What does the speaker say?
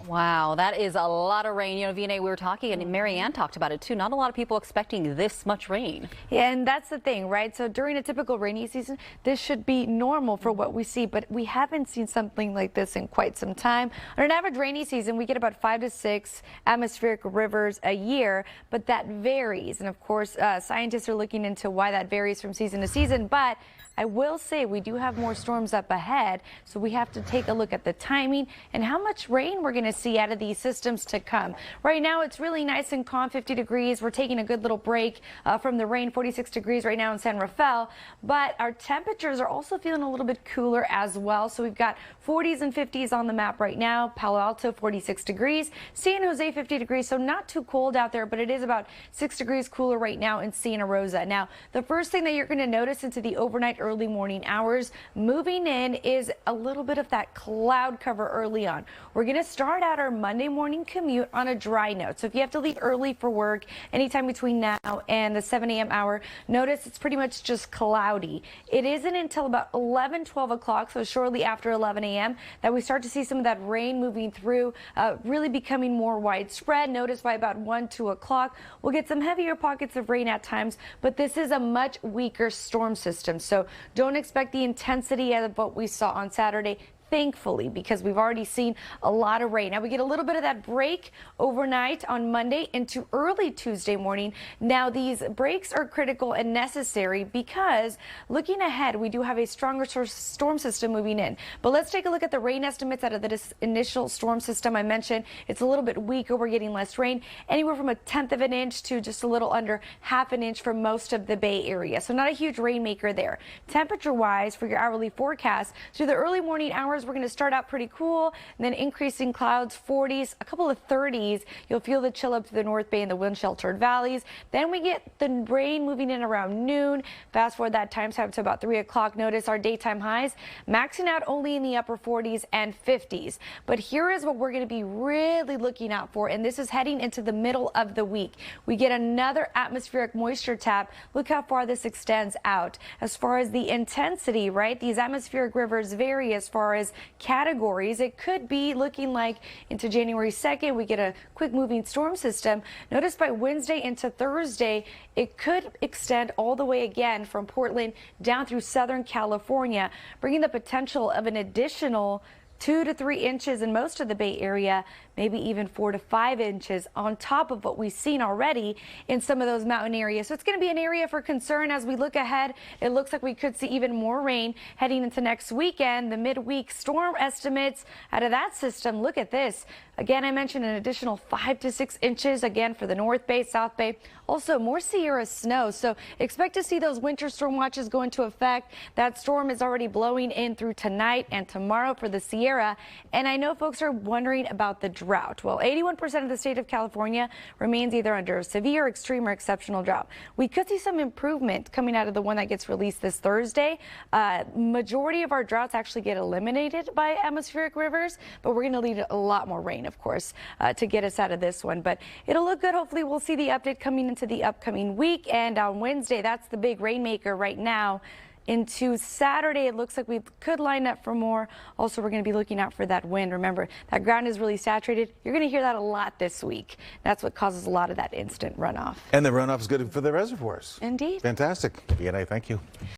Wow, that is a lot of rain. You know, Vianey, we were talking, and Marianne talked about it too. Not a lot of people expecting this much rain. Yeah, and that's the thing, right? So during a typical rainy season, this should be normal for what we see, but we haven't seen something like this in quite some time. On an average rainy season, we get about 5 to 6 atmospheric rivers a year, but that varies. And of course, scientists are looking into why that varies from season to season, but I will say we do have more storms up ahead, so we have to take a look at the timing and how much rain we're going to see out of these systems to come. Right now, it's really nice and calm, 50 degrees. We're taking a good little break from the rain, 46 degrees right now in San Rafael, but our temperatures are also feeling a little bit cooler as well. So we've got 40s and 50s on the map right now. Palo Alto, 46 degrees. San Jose, 50 degrees, so not too cold out there, but it is about 6 degrees cooler right now in Santa Rosa. Now, the first thing that you're going to notice into the overnight early morning hours moving in is a little bit of that cloud cover early on. We're going to start out our Monday morning commute on a dry note. So if you have to leave early for work anytime between now and the 7 a.m. hour, notice it's pretty much just cloudy. It isn't until about 11, 12 o'clock, so shortly after 11 a.m. that we start to see some of that rain moving through, really becoming more widespread. Notice by about 1, 2 o'clock, we'll get some heavier pockets of rain at times, but this is a much weaker storm system. So don't expect the intensity of what we saw on Saturday, thankfully, because we've already seen a lot of rain. Now we get a little bit of that break overnight on Monday into early Tuesday morning. Now these breaks are critical and necessary because looking ahead, we do have a stronger storm system moving in. But let's take a look at the rain estimates out of this initial storm system I mentioned. It's a little bit weaker. We're getting less rain, anywhere from 1/10 of an inch to just a little under 1/2 an inch for most of the Bay Area. So not a huge rainmaker there. Temperature wise for your hourly forecast through the early morning hours, we're going to start out pretty cool and then increasing clouds, 40s, a couple of 30s. You'll feel the chill up to the North Bay and the wind sheltered valleys. Then we get the rain moving in around noon. Fast forward that time to about 3 o'clock. Notice our daytime highs maxing out only in the upper 40s and 50s. But here is what we're going to be really looking out for, and this is heading into the middle of the week. We get another atmospheric moisture tap. Look how far this extends out. As far as the intensity, right? These atmospheric rivers vary as far as categories. It could be looking like into January 2nd, we get a quick moving storm system. Notice by Wednesday into Thursday, it could extend all the way again from Portland down through Southern California, bringing the potential of an additional 2 to 3 inches in most of the Bay Area, maybe even 4 to 5 inches on top of what we've seen already in some of those mountain areas. So it's going to be an area for concern as we look ahead. It looks like we could see even more rain heading into next weekend. The midweek storm estimates out of that system, look at this. Again, I mentioned an additional 5 to 6 inches again for the North Bay, South Bay. Also more Sierra snow. So expect to see those winter storm watches go into effect. That storm is already blowing in through tonight and tomorrow for the Sierra. And I know folks are wondering about the drought. Well, 81% of the state of California remains either under severe, extreme, or exceptional drought. We could see some improvement coming out of the one that gets released this Thursday. Majority of our droughts actually get eliminated by atmospheric rivers, but we're going to need a lot more rain, of course, to get us out of this one. But it'll look good. Hopefully we'll see the update coming into the upcoming week. And on Wednesday, that's the big rainmaker right now. Into Saturday, it looks like we could line up for more. Also, we're going to be looking out for that wind. Remember, that ground is really saturated. You're going to hear that a lot this week. That's what causes a lot of that instant runoff. And the runoff is good for the reservoirs. Indeed. Fantastic. Vianey, thank you.